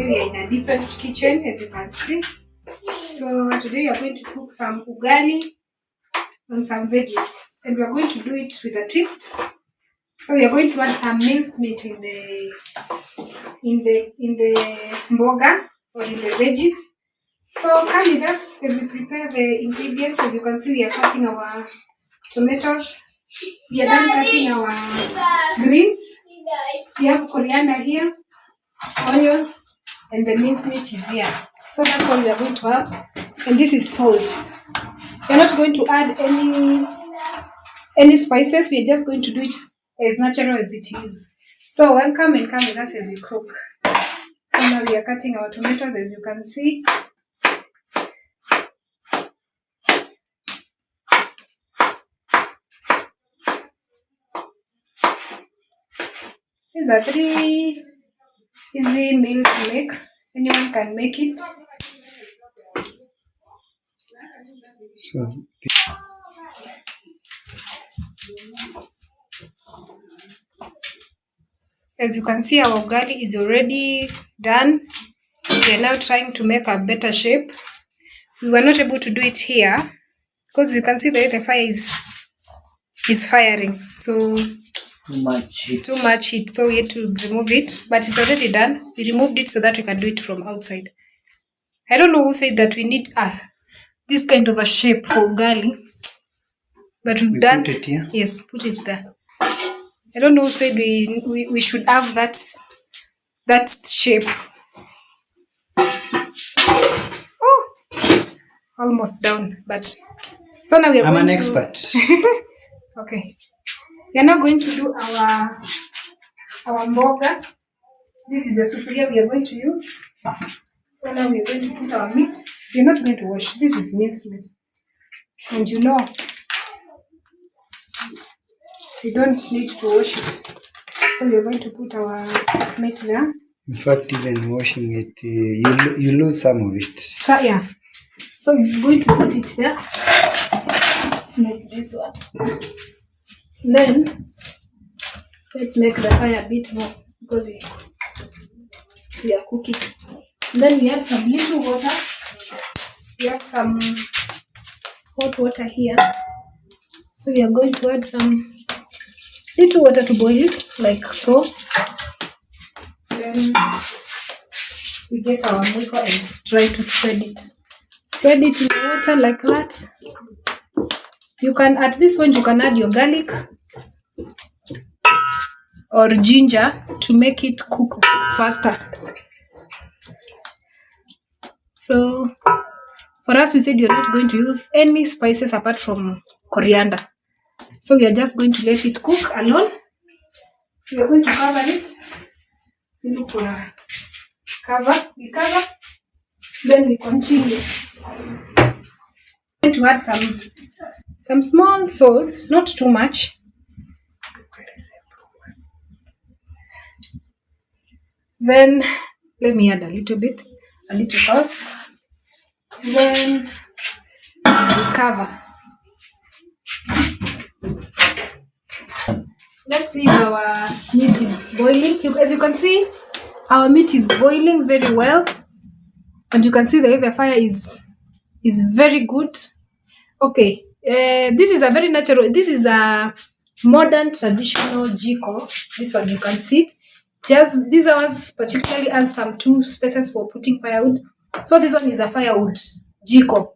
today we are in a different kitchen, as you can see. So today we are going to cook some ugali and some veggies, and we are going to do it with a twist. So we are going to add some minced meat in the mboga or in the veggies. So come with us as we prepare the ingredients. As you can see, we are cutting our tomatoes. We are done cutting our greens. We have coriander here, onions, and the minced meat is here. So that's all we are going to have. And this is salt. We are not going to add any spices. We are just going to do it as natural as it is. So welcome and come with us as we cook. So now we are cutting our tomatoes, as you can see. These are 3 easy meals to make. Anyone can make it. So, as you can see, our ugali is already done. We are now trying to make a better shape. We were not able to do it here because you can see that the fire is firing. So too much heat. So we had to remove it, but it's already done. We removed it so that we can do it from outside. I don't know who said that we need this kind of a shape for ugali, but we've done. Put it here? Yes, put it there. I don't know who said we should have that shape. Oh, almost down. But so now we are I'm going an expert. Okay. We are now going to do our mboga. This is the sufuria we are going to use. So now we are going to put our meat. We are not going to wash. This is minced meat. And you know, we don't need to wash it. So we are going to put our meat there. In fact, even washing it, you lose some of it. So yeah. So we're going to put it there. Let's make this one. Then let's make the fire a bit more because we are cooking. Then we add some little water. We have some hot water here. So we are going to add some little water to boil it, like so. Then we get our mwiko and try to spread it. Spread it in the water like that. You can, at this point, you can add your garlic or ginger to make it cook faster. So for us, we said you're not going to use any spices apart from coriander. So we are just going to let it cook alone. We are going to cover it. We look for a cover. We cover. Then we continue. We're going to add some small salt, not too much. Then let me add a little salt. Then we cover. Let's see if our meat is boiling. As you can see, our meat is boiling very well, and you can see that the fire is very good. Okay, this is a very natural. This is a modern traditional jiko. This one you can see it. Just these ones particularly has some 2 spaces for putting firewood. So this one is a firewood jiko,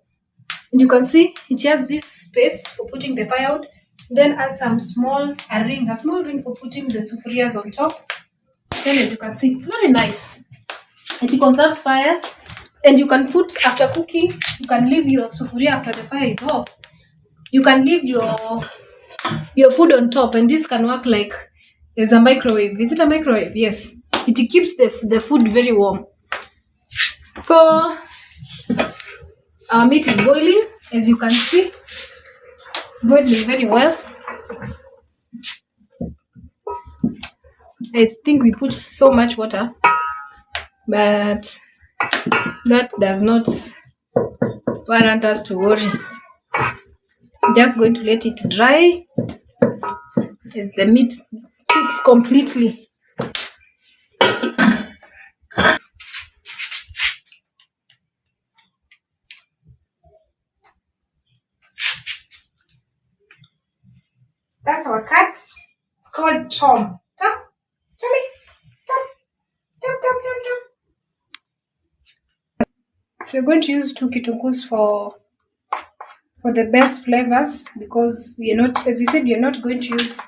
and you can see it has this space for putting the firewood. Then has some small ring for putting the sufurias on top. Then as you can see, it's very nice. It conserves fire, and you can put after cooking. You can leave your sufuria after the fire is off. You can leave your food on top, and this can work like as a microwave. Is it a microwave? Yes. It keeps the food very warm. So our meat is boiling, as you can see. Boiling very well. I think we put so much water, but that does not warrant us to worry. Just going to let it dry as the meat cooks completely. chom. Chop. Chommy. Chop. Chop, chop, chop, chop. We're going to use 2 kitungus for the best flavors, because we are not, as we said, we are not going to use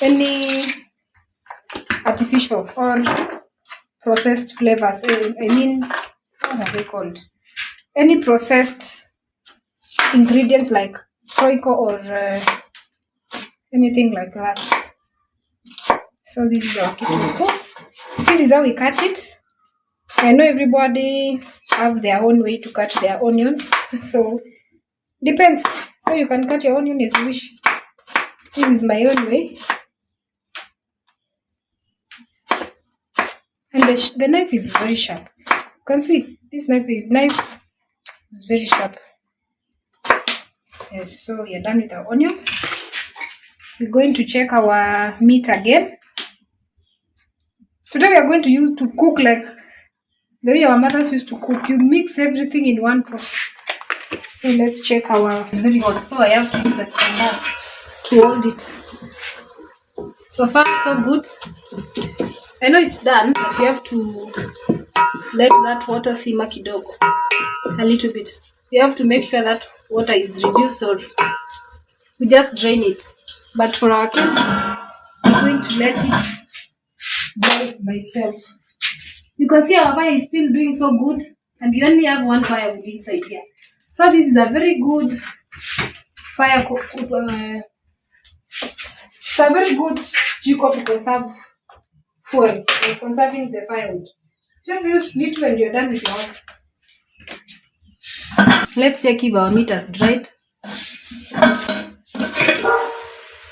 any artificial or processed flavors. I mean, what are they called? Any processed ingredients like troiko or anything like that. So this is our kitungu. This is how we cut it. I know everybody have their own way to cut their onions, so depends. So you can cut your onion as you wish. This is my own way. And the knife is very sharp. You can see this knife is very sharp. Yes, so we are done with our onions. We're going to check our meat again. Today we are going to cook like the way our mothers used to cook. You mix everything in one pot. So let's check our, it's very hot, so I have to use a kanda to hold it. So far, so good. I know it's done, but you have to let that water simmer kidogo a little bit. You have to make sure that water is reduced, or we just drain it. But for our case, we're going to let it boil by itself. You can see our fire is still doing so good, and we only have one firewood inside here. So this is a very good fire cook. It's a very good jiko to conserve fuel, conserving the firewood. Just use meat when you're done with your work. Let's check if our meat has dried.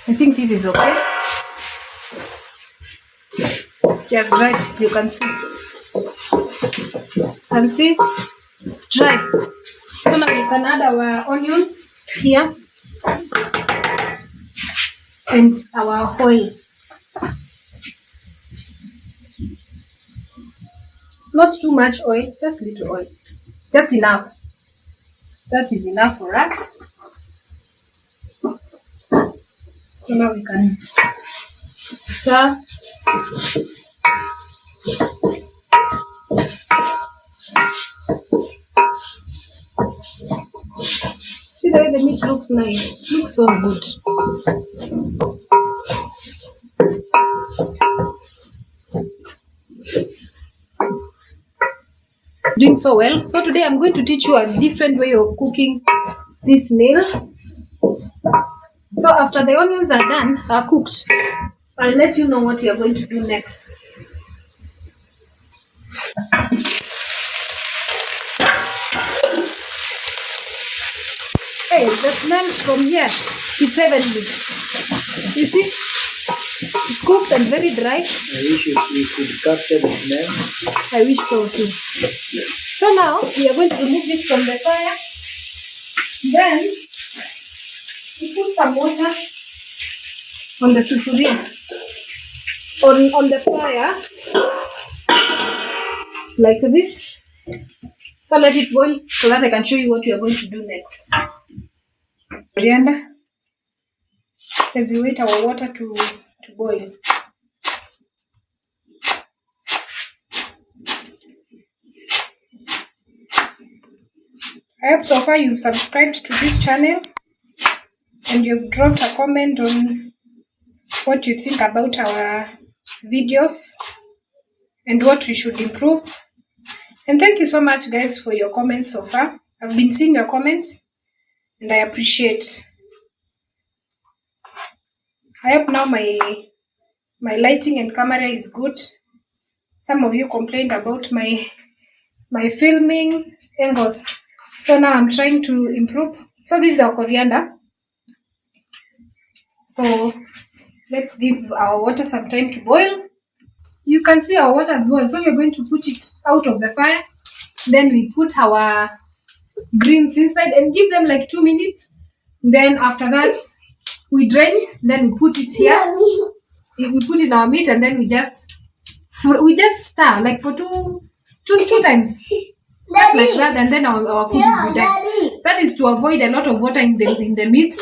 I think this is okay. Just dried, as you can see. Can see it's dry. So now we can add our onions here and our oil. Not too much oil, just little oil. Just enough. That is enough for us. So now we can stir. See the way the meat looks nice. It looks so good. Doing so well. So today I'm going to teach you a different way of cooking this meal. So after the onions are cooked, I'll let you know what we are going to do next. Hey, the smell from here, it's heavenly. You see? It's cooked and very dry. I wish we could capture the smell. I wish so too. So now we are going to remove this from the fire. Then we put some water on the sufuria, on the fire, like this. So let it boil so that I can show you what we are going to do next. Coriander, as we wait our water to boil. I hope so far you've subscribed to this channel and you've dropped a comment on what you think about our videos and what we should improve. And thank you so much, guys, for your comments so far. I've been seeing your comments and I appreciate. I hope now my lighting and camera is good. Some of you complained about my filming angles. So now I'm trying to improve. So this is our coriander. So let's give our water some time to boil. You can see our water has boiled. So we're going to put it out of the fire. Then we put our greens inside and give them like 2 minutes. Then after that, we drain. Then we put it here. We put in our meat and then we just stir like for two times. Just like that, and then our food will be done. That is to avoid a lot of water in the meat.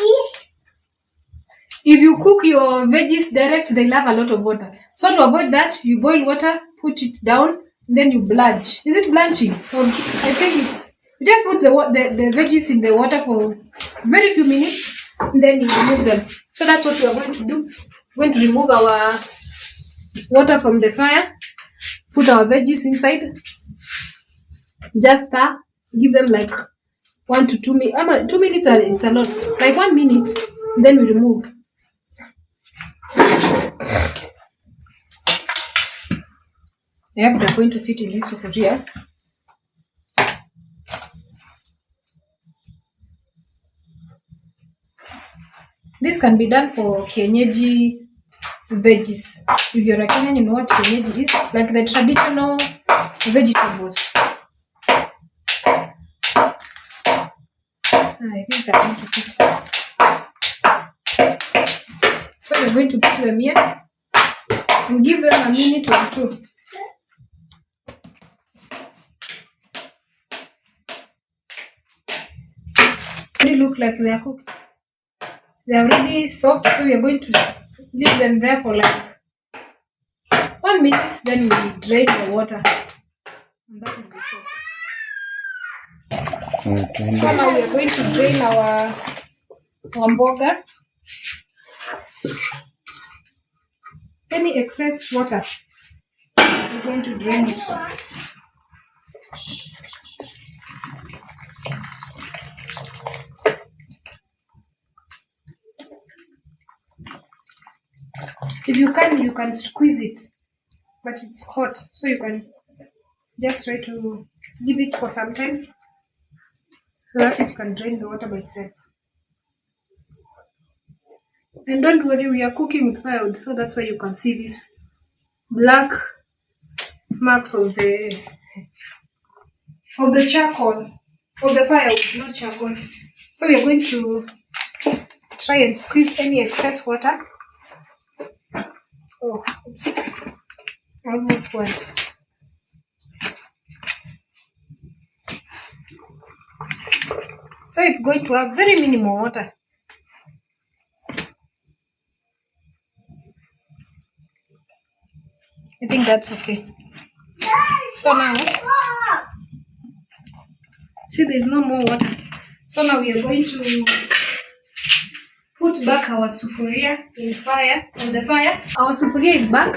If you cook your veggies direct, they'll have a lot of water. So to avoid that, you boil water, put it down, then you blanch. Is it blanching? Or I think it's you just put the veggies in the water for very few minutes, and then you remove them. So that's what we are going to do. We're going to remove our water from the fire, put our veggies inside, just stir, give them like 1 to 2 minutes. 2 minutes it's a lot. Like 1 minute, then we remove. Yep, they're going to fit in this sufuria. This can be done for kienyeji veggies. If you're a Kenyan, you know what kienyeji is, like the traditional vegetables. I think they're going to fit. So we're going to put them here and give them a minute or two. They look like they are cooked. They are already soft, so we are going to leave them there for like 1 minute, then we drain the water. And that will be soft. Okay. So now we are going to drain our mboga. Any excess water, we're going to drain it. If you can squeeze it, but it's hot, so you can just try to give it for some time so that it can drain the water by itself. And don't worry, we are cooking with firewood, so that's why you can see these black marks of the charcoal, of the firewood, not charcoal. So we are going to try and squeeze any excess water. Oh, oops. Almost went. So it's going to have very minimal water. I think that's okay. So now, see, there's no more water. So now we are going to put back our sufuria on the fire. Our sufuria is back.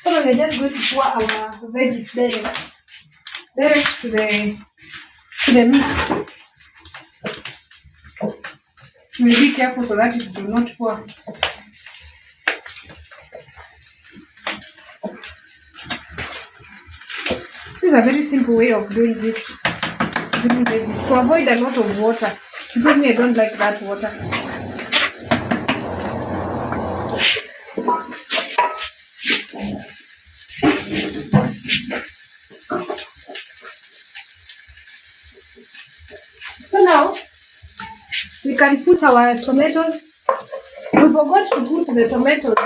So now we're just going to pour our veggies direct to the meat. Be careful so that it do not pour. This is a very simple way of doing this, doing veggies, to avoid a lot of water. Because me, I don't like that water. So now, we can put our tomatoes. We forgot to put the tomatoes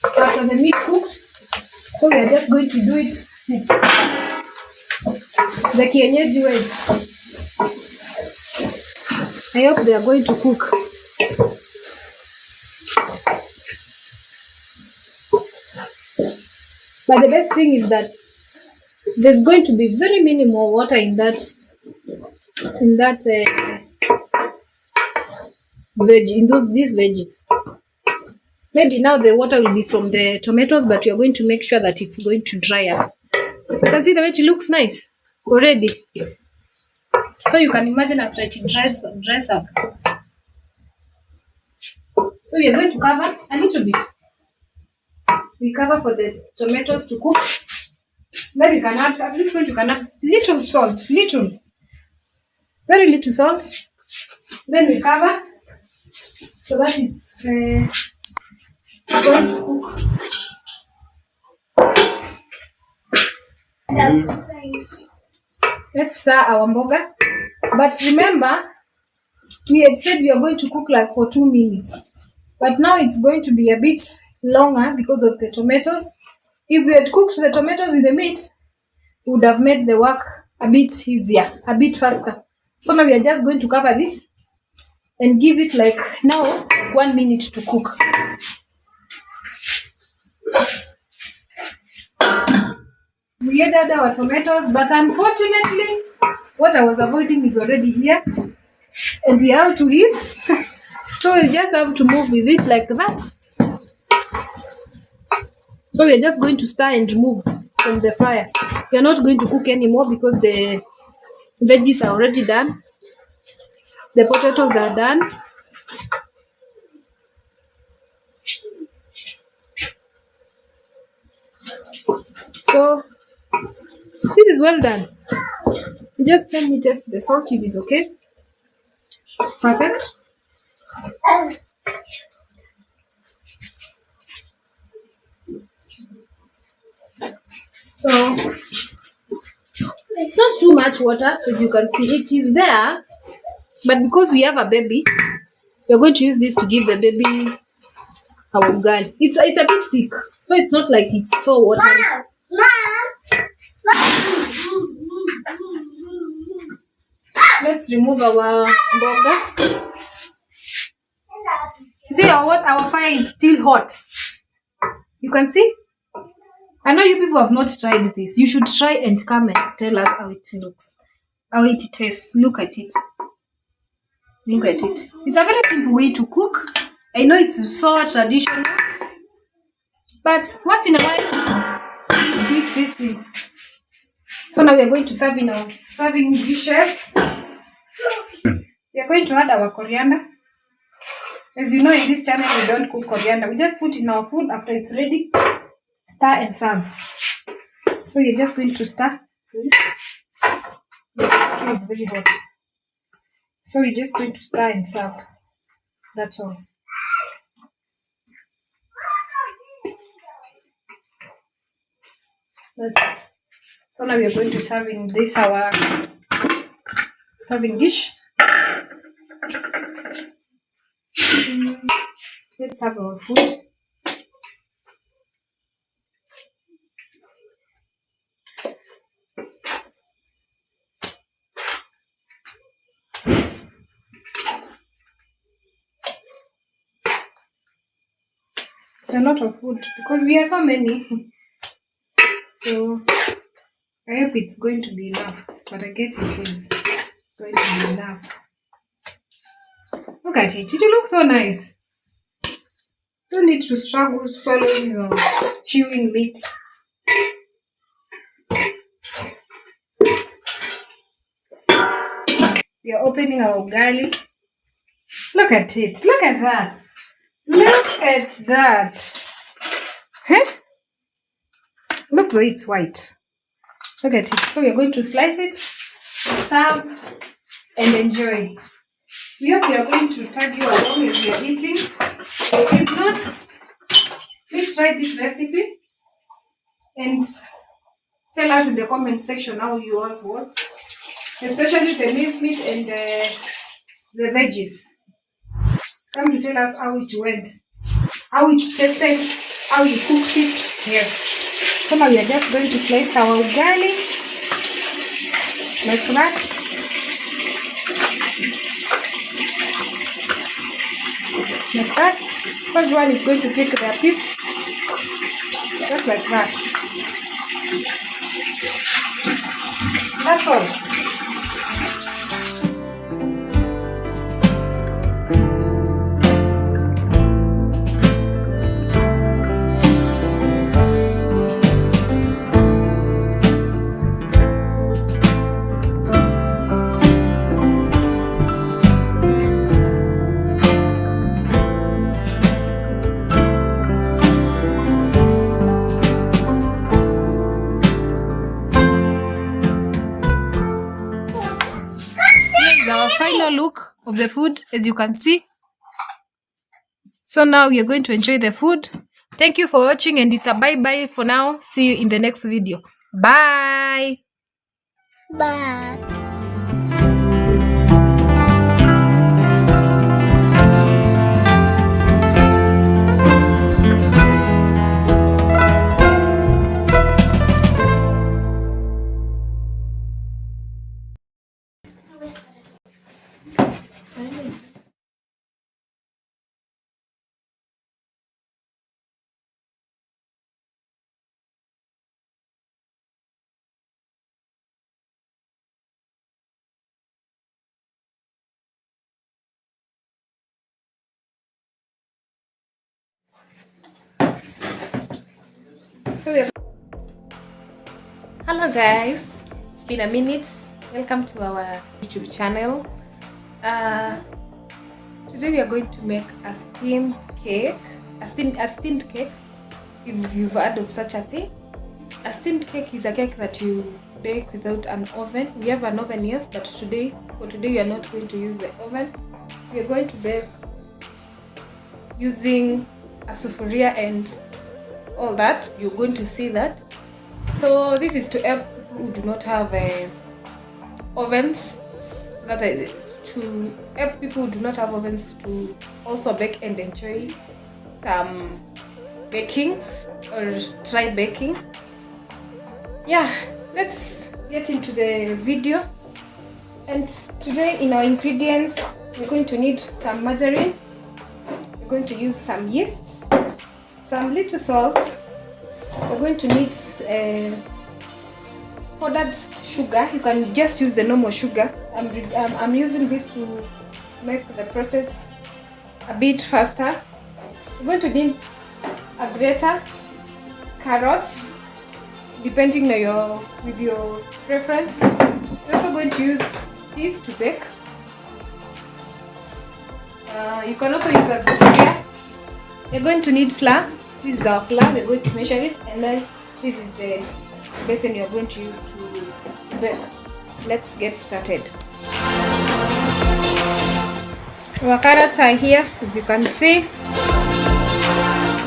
after the meat cooked, so we are just going to do it the kienyeji way. I hope they are going to cook. But the best thing is that there's going to be very minimal water in that these veggies. Maybe now the water will be from the tomatoes, but you're going to make sure that it's going to dry up. You can see the way it looks nice already. So you can imagine after it dries up. So we are going to cover a little bit. We cover for the tomatoes to cook. Then you can add, at this point you can add little salt, very little salt. Then we cover so that it's going to cook. Let's stir our mboga. But remember, we had said we are going to cook like for 2 minutes. But now it's going to be a bit longer because of the tomatoes. If we had cooked the tomatoes with the meat, we would have made the work a bit easier, a bit faster. So now we are just going to cover this and give it like now 1 minute to cook. We added our tomatoes, but unfortunately, what I was avoiding is already here, and we have to eat. So we just have to move with it like that. So we're just going to stir and remove from the fire. We're not going to cook anymore because the veggies are already done. The potatoes are done. So this is well done. Just let me test the salt if it's okay. Perfect. So it's not too much water, as you can see. It is there, but because we have a baby, we're going to use this to give the baby our ugali. It's a bit thick, so it's not like it's so watery. Let's remove our mboga. See our fire is still hot. You can see. I know you people have not tried this. You should try and come and tell us how it looks, how it tastes. Look at it. Look at it. It's a very simple way to cook. I know it's so traditional, but once in a while, to eat these things. So now we are going to serve in our serving dishes. We are going to add our coriander. As you know, in this channel, we don't cook coriander. We just put in our food after it's ready. Stir and serve. So you're just going to stir. It's very hot. So we're just going to stir and serve. That's all. That's it. So now we are going to serve in this our serving dish. Let's have our food. It's a lot of food because we are so many. So I hope it's going to be enough, but I guess it is going to be enough. Look at it. It looks so nice. Don't need to struggle swallowing or chewing meat. We are opening our ugali. Look at it. Look at that. Look at that. Huh? Look though, it's white. Look at it. So we are going to slice it, serve, and enjoy. We hope you are going to tag you along as we are eating. If not, please try this recipe and tell us in the comment section how yours was, especially the minced meat and the veggies. Come to tell us how it went, how it tasted, how you cooked it. Yes. So now we are just going to slice our ugali like that. Like that. So everyone is going to pick their piece. Just like that. That's all. Our final look of the food, as you can see. So now we are going to enjoy the food. Thank you for watching, and it's a bye-bye for now. See you in the next video. Bye. Bye. Hello guys, it's been a minute. Welcome to our YouTube channel. Today we are going to make a steamed cake. A steamed cake, if you've heard of such a thing. A steamed cake is a cake that you bake without an oven. We have an oven, yes, but for today we are not going to use the oven. We are going to bake using a sufuria and all that. You're going to see that. So this is to help people who do not have ovens, to help people who do not have ovens to also bake and enjoy some bakings or try baking. Yeah, let's get into the video. And today in our ingredients, we're going to need some margarine, we're going to use some yeast, some little salt. We're going to need powdered sugar. You can just use the normal sugar. I'm using this to make the process a bit faster. We're going to need a grater, carrots, depending on with your preference. We're also going to use this to bake. You can also use a sufuria. You're going to need flour. This is our flour, we're going to measure it, and then this is the basin you're going to use to bake. Let's get started. Our carrots are here, as you can see.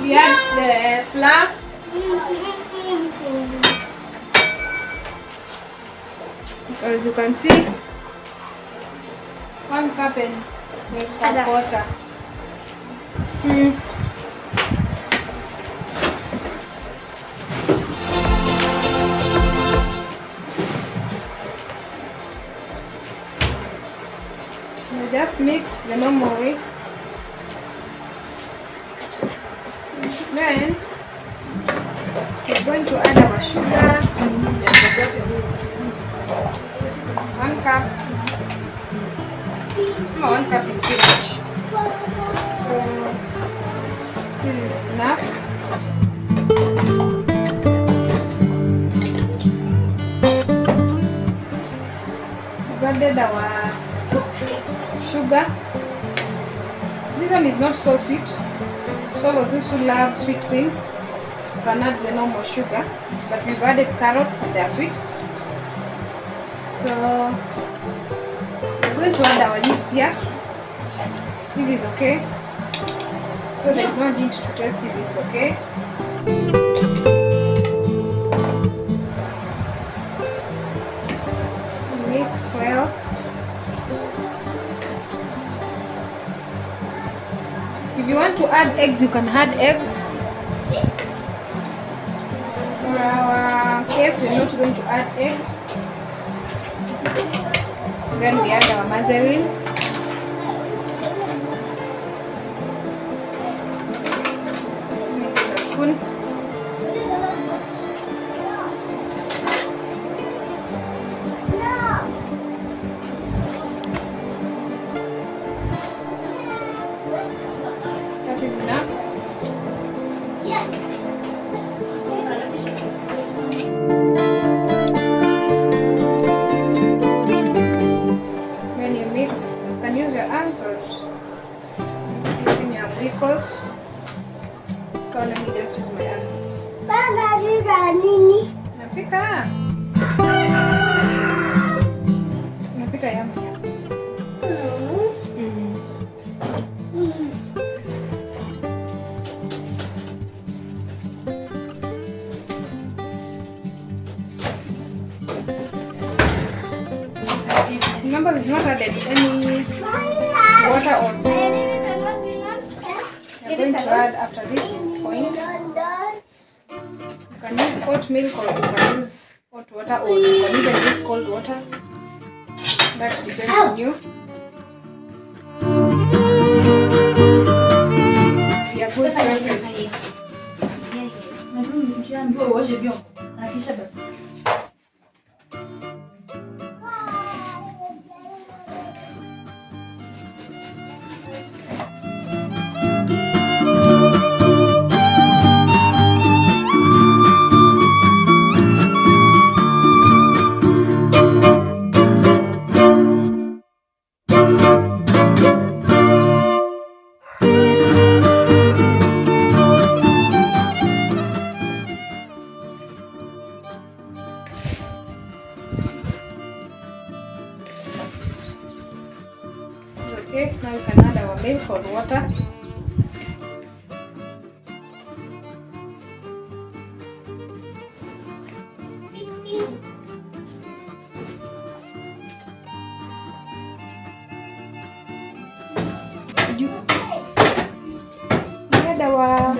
We add the flour. As you can see, 1 cup and a quarter. Just mix the normal way. Then we're going to add our sugar. 1 cup. 1 cup is too much. So this is enough. We've added our sugar. This one is not so sweet. Some of those who love sweet things, you can add the normal sugar, but we've added carrots, they are sweet. So we're going to add our yeast here. This is okay. So there's no need to test if it's okay. Mix well. If you want to add eggs, you can add eggs. For our case, we're not going to add eggs. Then we add our margarine. Make it a spoon. That is enough. When you mix, you can use your hands or using your wrinkles. So let me just use my hands. Napika. Napika yummy. Remember, we've not added any water or we're going to add after this point. You can use hot milk or you can use hot water or you can even use cold water. That depends on you. Okay, now you can add our milk or water. Add our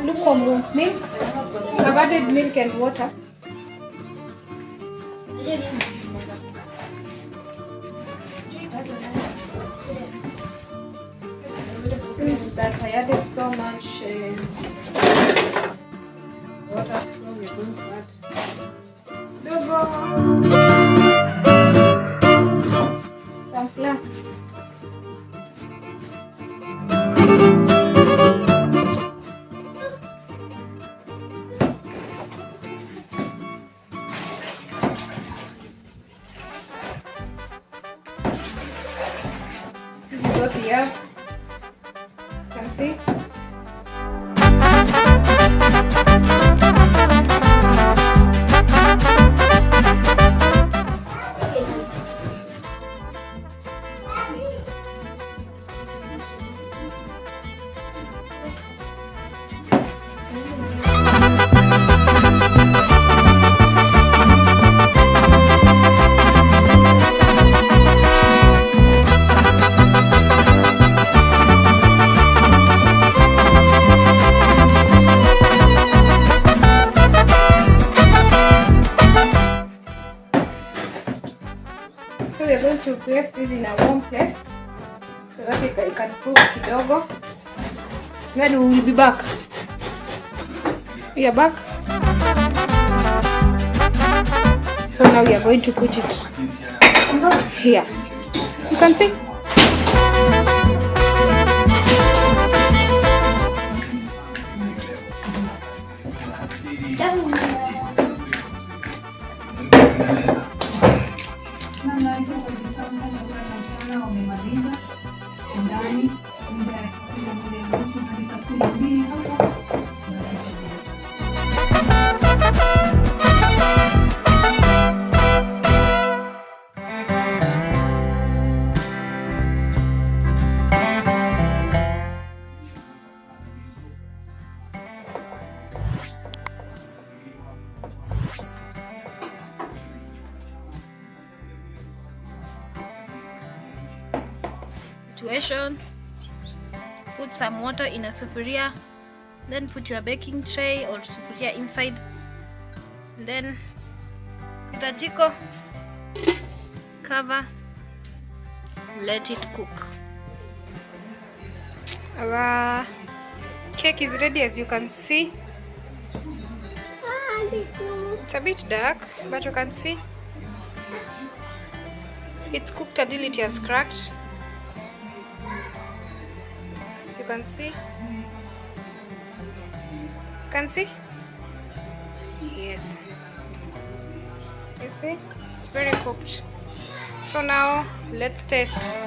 lukewarm milk. I've added milk and water. Since that I added so much water, now we're going to add some flour. This is what we have. You can see. So we are going to place this in a warm place so that it can cook kidogo. Then we will be back. We are back. So now we are going to put it here. You can see. Situation. Put some water in a sufuria, then put your baking tray or sufuria inside, and then with a jiko cover, let it cook. Our cake is ready, as you can see. It's a bit dark, but you can see it's cooked until it has cracked. As you can see, yes, you see, it's very cooked. So now let's taste.